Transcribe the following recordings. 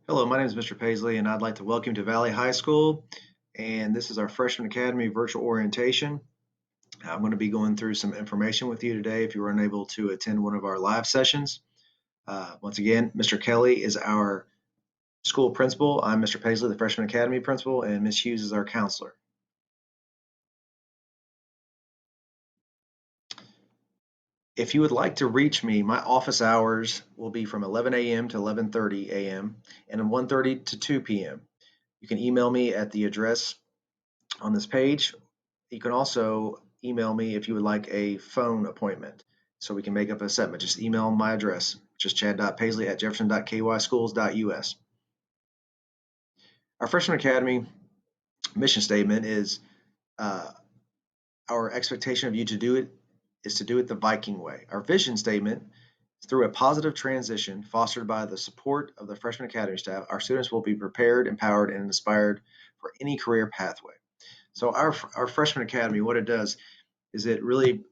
Hello, my name is Mr. Paisley, and I'd like to welcome you to Valley High School. And this is our Freshman Academy virtual orientation. I'm going to be going through some information with you today if you were unable to attend one of our live sessions. Once again, Mr. Kelly is our school principal. I'm Mr. Paisley, the Freshman Academy principal, and Ms. Hughes is our counselor. If you would like to reach me, my office hours will be from 11 a.m. to 11:30 a.m. and 1:30 to 2 p.m. You can email me at the address on this page. You can also email me if you would like a phone appointment so we can make up a segment. Just email my address, which is chad.paisley@jefferson.kyschools.us. Our Freshman Academy mission statement is uh, our expectation of you to do it is to do it the Viking way. Our vision statement is through a positive transition fostered by the support of the Freshman Academy staff, our students will be prepared, empowered, and inspired for any career pathway. So our Freshman Academy, what it does is it really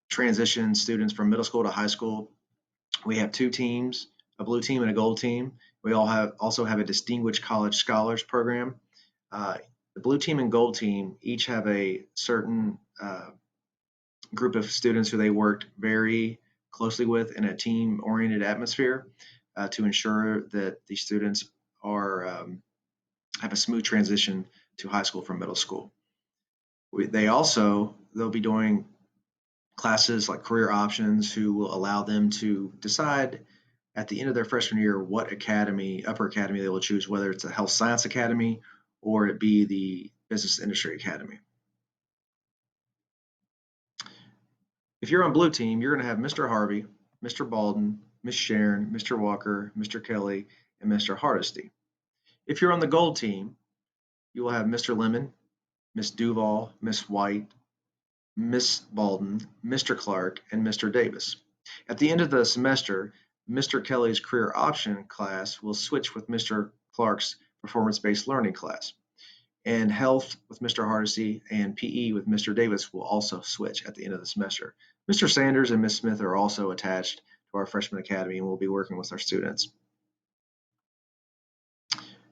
transitions students from middle school to high school. We have two teams, a blue team and a gold team. We also have a distinguished college scholars program. Uh, the blue team and gold team each have a certain group of students who they worked very closely with in a team-oriented atmosphere to ensure that the students are have a smooth transition to high school from middle school. They'll be doing classes like career options who will allow them to decide at the end of their freshman year what upper academy they will choose, whether it's a health science academy or it be the business industry academy. If you're on blue team, you're going to have Mr. Harvey, Mr. Baldwin, Miss Sharon, Mr. Walker, Mr. Kelly, and Mr. Hardesty. If you're on the gold team, you will have Mr. Lemon, Miss Duval, Miss White, Miss Baldwin, Mr. Clark, and Mr. Davis. At the end of the semester, Mr. Kelly's career option class will switch with Mr. Clark's performance-based learning class. And health with Mr. Hardesty and PE with Mr. Davis will also switch at the end of the semester. Mr. Sanders and Miss Smith are also attached to our Freshman Academy and will be working with our students.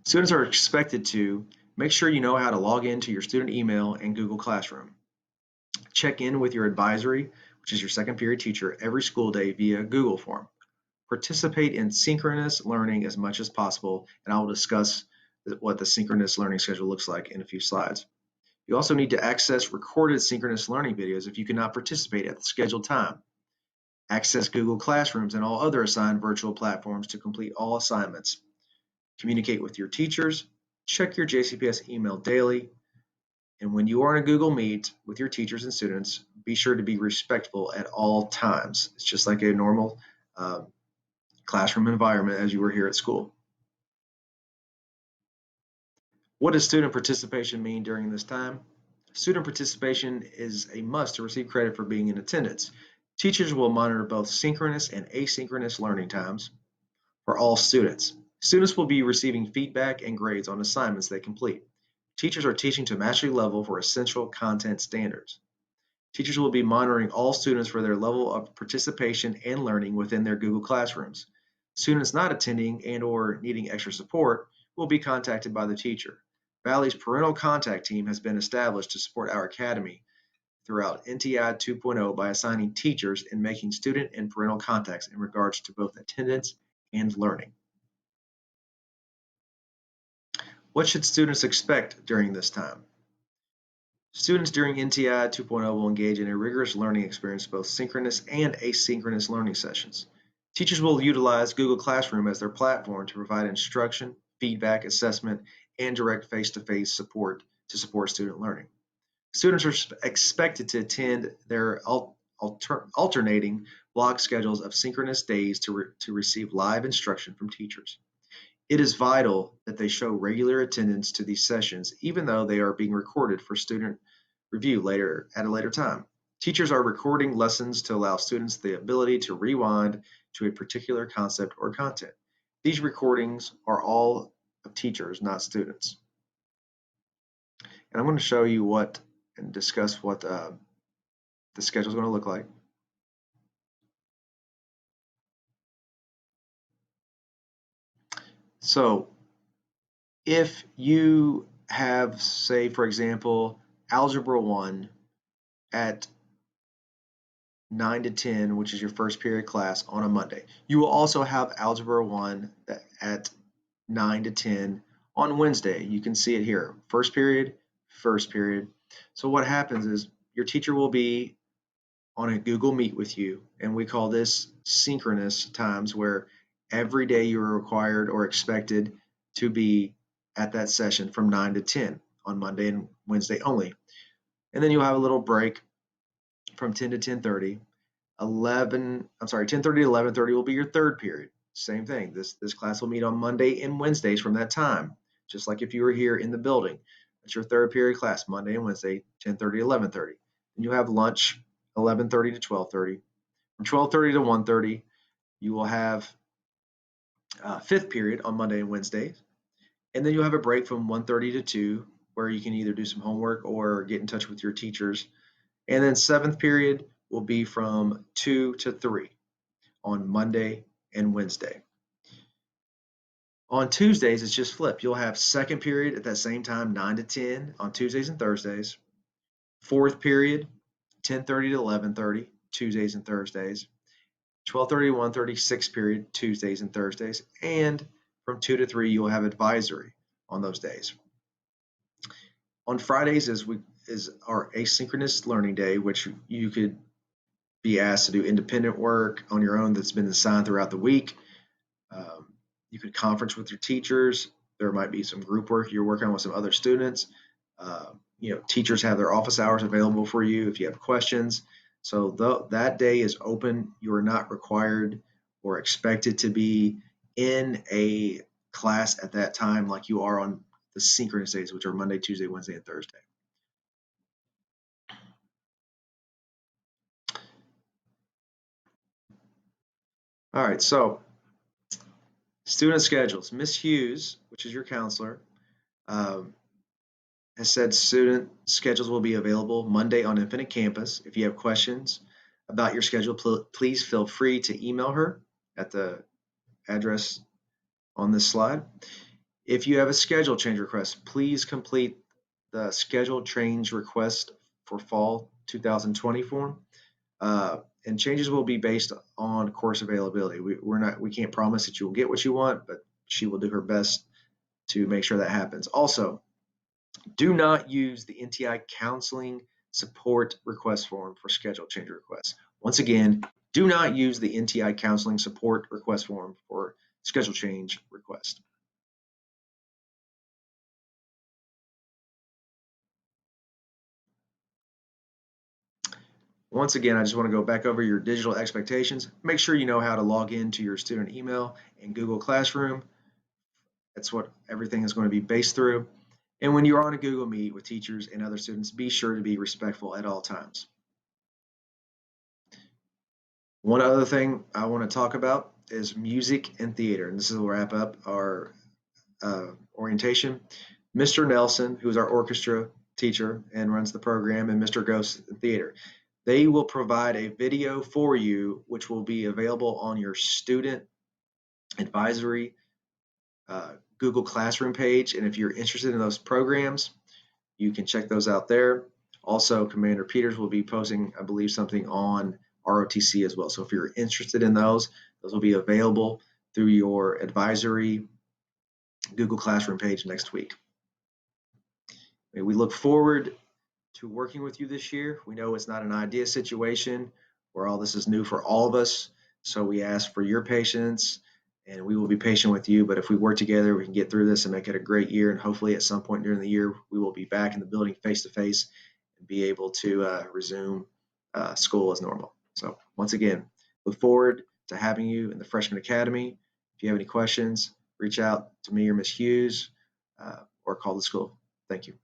Students are expected to make sure you know how to log into your student email and Google Classroom. Check in with your advisory, which is your second period teacher, every school day via Google form. Participate in synchronous learning as much as possible, and I will discuss what the synchronous learning schedule looks like in a few slides. You also need to access recorded synchronous learning videos if you cannot participate at the scheduled time. Access Google Classrooms and all other assigned virtual platforms to complete all assignments. Communicate with your teachers. Check your JCPS email daily. And when you are in a Google Meet with your teachers and students, be sure to be respectful at all times. It's just like a normal classroom environment as you were here at school. What does student participation mean during this time? Student participation is a must to receive credit for being in attendance. Teachers will monitor both synchronous and asynchronous learning times for all students. Students will be receiving feedback and grades on assignments they complete. Teachers are teaching to mastery level for essential content standards. Teachers will be monitoring all students for their level of participation and learning within their Google Classrooms. Students not attending and/or needing extra support will be contacted by the teacher. Valley's parental contact team has been established to support our academy throughout NTI 2.0 by assigning teachers and making student and parental contacts in regards to both attendance and learning. What should students expect during this time? Students during NTI 2.0 will engage in a rigorous learning experience, both synchronous and asynchronous learning sessions. Teachers will utilize Google Classroom as their platform to provide instruction, feedback, assessment, and direct face-to-face support to support student learning. Students are expected to attend their alternating block schedules of synchronous days to receive live instruction from teachers. It is vital that they show regular attendance to these sessions, even though they are being recorded for student review at a later time. Teachers are recording lessons to allow students the ability to rewind to a particular concept or content. These recordings are all of teachers, not students. And I'm going to show you and discuss what the schedule is going to look like. So if you have, say, for example, Algebra 1 at 9 to 10, which is your first period class on a Monday, you will also have Algebra 1 at 9 to 10 on Wednesday. You can see it here, first period, first period. So what happens is your teacher will be on a Google Meet with you, and we call this synchronous times, where every day you're required or expected to be at that session from 9 to 10 on Monday and Wednesday only. And then you'll have a little break from 10 to 10:30. 10:30 to 11:30 will be your third period. Same thing. This class will meet on Monday and Wednesdays from that time, just like if you were here in the building. That's your third period class, Monday and Wednesday, 10:30 to 11:30. Then you have lunch, 11:30 to 12:30. From 12:30 to 1:30, you will have fifth period on Monday and Wednesdays. And then you'll have a break from 1:30 to 2, where you can either do some homework or get in touch with your teachers. And then seventh period will be from 2 to 3 on Monday and Wednesday. On Tuesdays, it's just flipped. You'll have second period at that same time, 9 to 10 on Tuesdays and Thursdays. Fourth period, 10:30 to 11:30, Tuesdays and Thursdays. 12:30 to 1:30, sixth period, Tuesdays and Thursdays. And from 2 to 3, you'll have advisory on those days. On Fridays is our asynchronous learning day, which you could be asked to do independent work on your own that's been assigned throughout the week. You could conference with your teachers. There might be some group work you're working on with some other students. Teachers have their office hours available for you if you have questions. So that day is open. You are not required or expected to be in a class at that time like you are on the synchronous days, which are Monday, Tuesday, Wednesday, and Thursday. All right, so student schedules. Ms. Hughes, which is your counselor, has said student schedules will be available Monday on Infinite Campus. If you have questions about your schedule, please feel free to email her at the address on this slide. If you have a schedule change request, please complete the schedule change request for fall 2020 form. And changes will be based on course availability. We can't promise that you will get what you want, but she will do her best to make sure that happens. Also, do not use the NTI counseling support request form for schedule change requests. Once again, do not use the NTI counseling support request form for schedule change request. Once again, I just want to go back over your digital expectations. Make sure you know how to log into your student email and Google Classroom. That's what everything is going to be based through. And when you're on a Google Meet with teachers and other students, be sure to be respectful at all times. One other thing I want to talk about is music and theater, and this will wrap up our orientation. Mr. Nelson, who's our orchestra teacher and runs the program, and Mr. Ghost Theater, they will provide a video for you, which will be available on your student advisory Google Classroom page. And if you're interested in those programs, you can check those out there. Also, Commander Peters will be posting, I believe, something on ROTC as well. So if you're interested in those will be available through your advisory Google Classroom page next week. We look forward to working with you this year. We know it's not an ideal situation where all this is new for all of us. So we ask for your patience, and we will be patient with you. But if we work together, we can get through this and make it a great year. And hopefully at some point during the year, we will be back in the building face to face and be able to resume school as normal. So once again, look forward to having you in the Freshman Academy. If you have any questions, reach out to me or Ms. Hughes or call the school. Thank you.